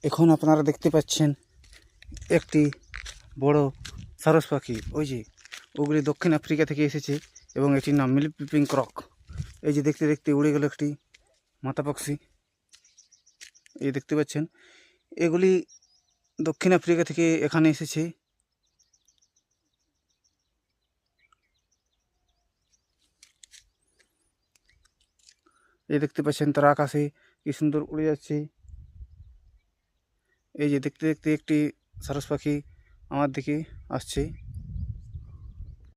এখন আপনারা দেখতে পাচ্ছেন একটি বড় সারস পাখি। ওই যে ওগুলি দক্ষিণ আফ্রিকা থেকে এসেছে এবং এটির নাম মিল্ক পিপিং ক্রক। এই যে দেখতে দেখতে উড়ে গেল একটি মাতা পাখি। এই দেখতে পাচ্ছেন এগুলি দক্ষিণ আফ্রিকা থেকে এখানে এসেছে। এই দেখতে পাচ্ছেন তারা আকাশে কি সুন্দর উড়ে যাচ্ছে। এই যে দেখতে দেখতে একটি সারস পাখি আমার দিকে আসছে।